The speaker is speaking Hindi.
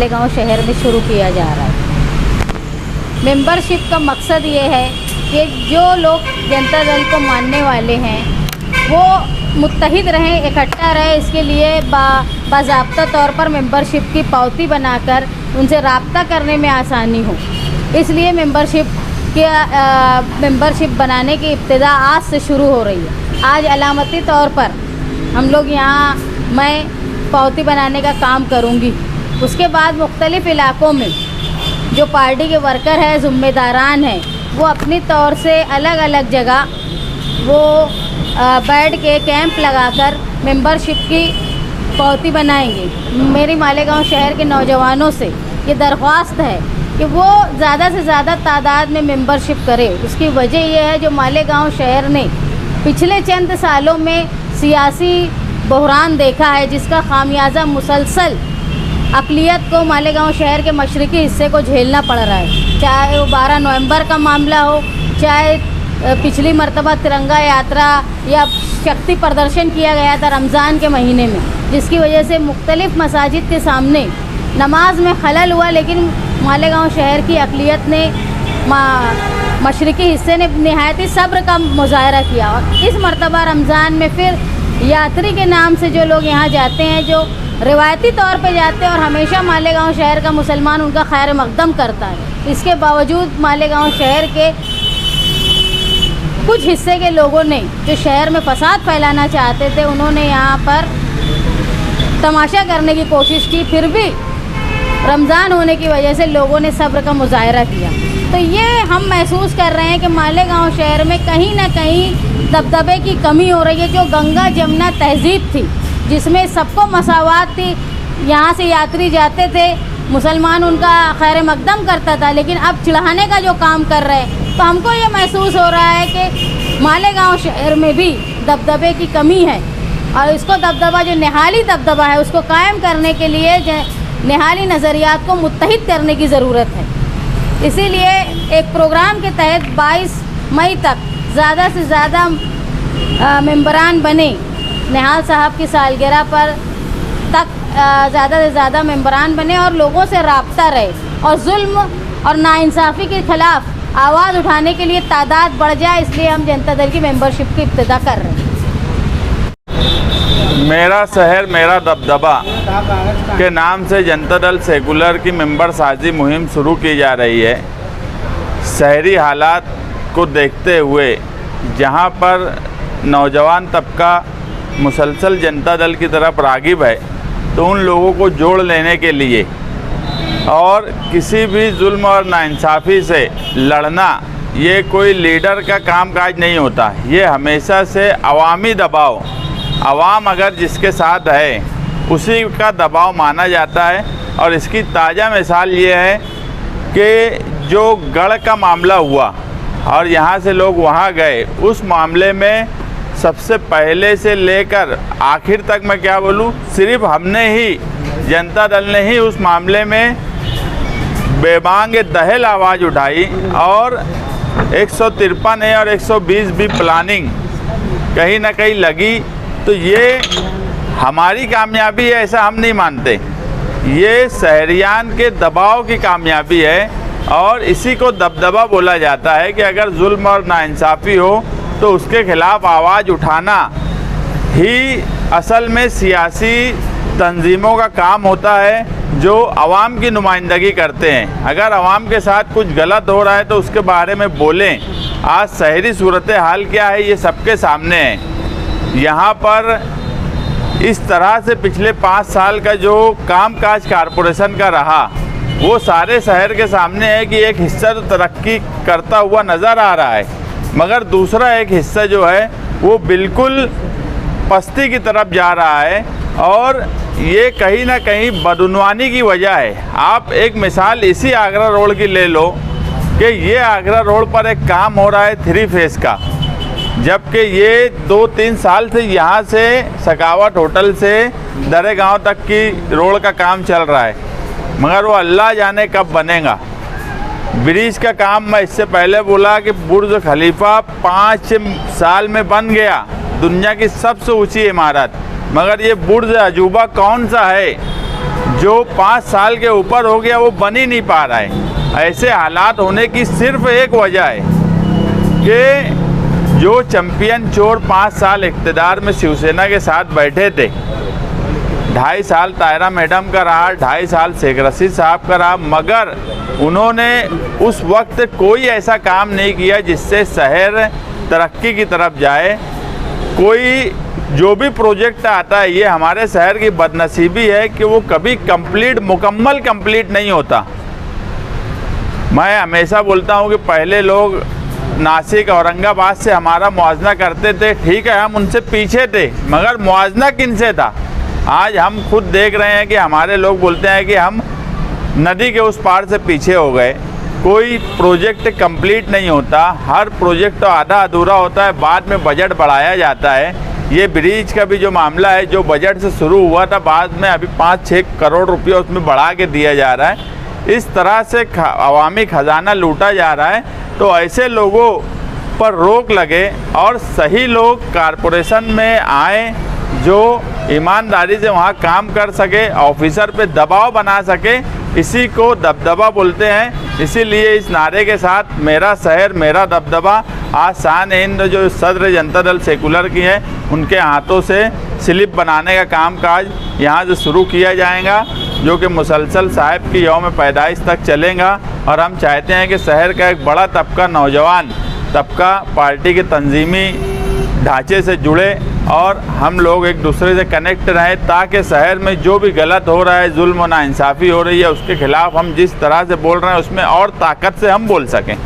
गांव शहर में शुरू किया जा रहा है। मेंबरशिप का मकसद ये है कि जो लोग जनता दल को मानने वाले हैं वो मुत्तहिद रहें, इकट्ठा रहें। इसके लिए बाज़ाब्ता तौर पर मेंबरशिप की पावती बनाकर उनसे रब्ता करने में आसानी हो, इसलिए मेंबरशिप बनाने की इब्तिदा आज से शुरू हो रही है। आज अलामती तौर पर हम लोग यहाँ मैं पावती बनाने का काम करूँगी। उसके बाद मुख्तलिफ़ इलाक़ों में जो पार्टी के वर्कर हैं, ज़िम्मेदारान हैं, वो अपनी तौर से अलग अलग जगह वो बैठ के कैंप लगाकर मेंबरशिप की पावती बनाएंगे। मेरी मालेगांव शहर के नौजवानों से ये दरख्वास्त है कि वो ज़्यादा से ज़्यादा तादाद में मेंबरशिप करे। उसकी वजह यह है जो मालेगांव शहर ने पिछले चंद सालों में सियासी बहरान देखा है, जिसका खामियाजा मुसलसल अक़लियत को मालेगांव शहर के मशरक़ी हिस्से को झेलना पड़ रहा है। चाहे वो 12 नवंबर का मामला हो, चाहे पिछली मरतबा तिरंगा यात्रा या शक्ति प्रदर्शन किया गया था रमज़ान के महीने में, जिसकी वजह से मुख्तलिफ़ मसाजिद के सामने नमाज में खलल हुआ, लेकिन मालेगांव शहर की अक़लियत ने मशरक़ी हिस्से ने नहायत ही सब्र का मुज़ाहरा किया। और इस मरतबा रमज़ान में फिर यात्री के नाम से जो लोग यहाँ जाते हैं, जो रिवायती तौर पे जाते हैं और हमेशा मालेगांव शहर का मुसलमान उनका खैर मकदम करता है, इसके बावजूद मालेगांव शहर के कुछ हिस्से के लोगों ने जो शहर में फसाद फैलाना चाहते थे, उन्होंने यहाँ पर तमाशा करने की कोशिश की। फिर भी रमज़ान होने की वजह से लोगों ने सब्र का मुज़ाहरा किया। तो ये हम महसूस कर रहे हैं कि मालेगांव शहर में कहीं ना कहीं दबदबे की कमी हो रही है। जो गंगा जमुना तहज़ीब थी, जिसमें सबको मसावात थी, यहाँ से यात्री जाते थे, मुसलमान उनका खैर मकदम करता था, लेकिन अब चिढ़ाने का जो काम कर रहे हैं, तो हमको ये महसूस हो रहा है कि मालेगांव शहर में भी दबदबे की कमी है। और इसको दबदबा जो निहाली दबदबा है, उसको कायम करने के लिए निहाली नज़रियात को मुत्तहिद करने की ज़रूरत है। इसीलिए एक प्रोग्राम के तहत 22 मई तक ज़्यादा से ज़्यादा मेंबरान बने, निहाल साहब की सालगिरह पर तक ज़्यादा से ज़्यादा मेंबरान बने और लोगों से रब्ता रहे और जुल्म और नाइंसाफ़ी के ख़िलाफ़ आवाज़ उठाने के लिए तादाद बढ़ जाए। इसलिए हम जनता दल की मेंबरशिप की इब्तिदा कर रहे हैं। मेरा शहर मेरा दबदबा के नाम से जनता दल सेकुलर की मेंबर साजी मुहिम शुरू की जा रही है। शहरी हालात को देखते हुए जहां पर नौजवान तबका मुसलसल जनता दल की तरफ राग़िब है, तो उन लोगों को जोड़ लेने के लिए और किसी भी जुल्म और नाइंसाफ़ी से लड़ना ये कोई लीडर का कामकाज नहीं होता। ये हमेशा से अवामी दबाव, अवाम अगर जिसके साथ है उसी का दबाव माना जाता है। और इसकी ताज़ा मिसाल ये है कि जो गढ़ का मामला हुआ और यहाँ से लोग वहाँ गए, उस मामले में सबसे पहले से लेकर आखिर तक मैं क्या बोलूँ, सिर्फ हमने ही, जनता दल ने ही उस मामले में बेबांग दहल आवाज़ उठाई और 153 है और 120 भी प्लानिंग कहीं ना कहीं लगी। तो ये हमारी कामयाबी है ऐसा हम नहीं मानते, ये शहरियान के दबाव की कामयाबी है। और इसी को दबदबा बोला जाता है कि अगर जुल्म और नाइंसाफ़ी हो तो उसके ख़िलाफ़ आवाज़ उठाना ही असल में सियासी तंजीमों का काम होता है, जो आवाम की नुमाइंदगी करते हैं। अगर आवाम के साथ कुछ गलत हो रहा है तो उसके बारे में बोलें। आज शहरी सूरत हाल क्या है ये सबके सामने है। यहाँ पर इस तरह से पिछले 5 साल का जो कामकाज कारपोरेशन का रहा, वो सारे शहर के सामने है कि एक हिस्सा तो तरक्की करता हुआ नज़र आ रहा है, मगर दूसरा एक हिस्सा जो है वो बिल्कुल पस्ती की तरफ जा रहा है। और ये कहीं ना कहीं बदउनवानी की वजह है। आप एक मिसाल इसी आगरा रोड की ले लो कि ये आगरा रोड पर एक काम हो रहा है 3 फेज़ का, जबकि ये 2-3 साल से यहाँ से सकावट होटल से दरे गांव तक की रोड का काम चल रहा है, मगर वो अल्लाह जाने कब बनेगा। ब्रिज का काम मैं इससे पहले बोला कि बुर्ज खलीफा 5 साल में बन गया, दुनिया की सबसे ऊंची इमारत, मगर ये बुर्ज अजूबा कौन सा है जो 5 साल के ऊपर हो गया वो बन ही नहीं पा रहा है। ऐसे हालात होने की सिर्फ एक वजह है कि जो चैंपियन चोर 5 साल इक़्तिदार में शिवसेना के साथ बैठे थे, 2.5 साल तायरा मैडम का रहा, 2.5 साल शेख रशीद साहब का रहा, मगर उन्होंने उस वक्त कोई ऐसा काम नहीं किया जिससे शहर तरक्की की तरफ जाए। कोई जो भी प्रोजेक्ट आता है, ये हमारे शहर की बदनसीबी है कि वो कभी मुकम्मल कंप्लीट नहीं होता। मैं हमेशा बोलता हूँ कि पहले लोग नासिक औरंगाबाद से हमारा मुआवजा करते थे, ठीक है हम उनसे पीछे थे, मगर मुआवजा किन से था? आज हम खुद देख रहे हैं कि हमारे लोग बोलते हैं कि हम नदी के उस पार से पीछे हो गए। कोई प्रोजेक्ट कंप्लीट नहीं होता, हर प्रोजेक्ट तो आधा अधूरा होता है, बाद में बजट बढ़ाया जाता है। ये ब्रिज का भी जो मामला है, जो बजट से शुरू हुआ था, बाद में अभी 5-6 करोड़ रुपये उसमें बढ़ा के दिया जा रहा है। इस तरह से अवामी खजाना लूटा जा रहा है। तो ऐसे लोगों पर रोक लगे और सही लोग कारपोरेशन में आए जो ईमानदारी से वहाँ काम कर सके, ऑफिसर पे दबाव बना सके, इसी को दबदबा बोलते हैं। इसीलिए इस नारे के साथ मेरा शहर मेरा दबदबा आज शान-ए-हिंद जो सदर जनता दल सेकुलर की है, उनके हाथों से स्लिप बनाने का कामकाज यहाँ से शुरू किया जाएगा, जो कि मुसलसल साहब की यौम पैदाइश तक चलेगा। और हम चाहते हैं कि शहर का एक बड़ा तबका, नौजवान तबका, पार्टी के तंजीमी ढांचे से जुड़े और हम लोग एक दूसरे से कनेक्ट रहें, ताकि शहर में जो भी गलत हो रहा है, जुल्म और नाइंसाफ़ी हो रही है, उसके खिलाफ़ हम जिस तरह से बोल रहे हैं उसमें और ताकत से हम बोल सकें।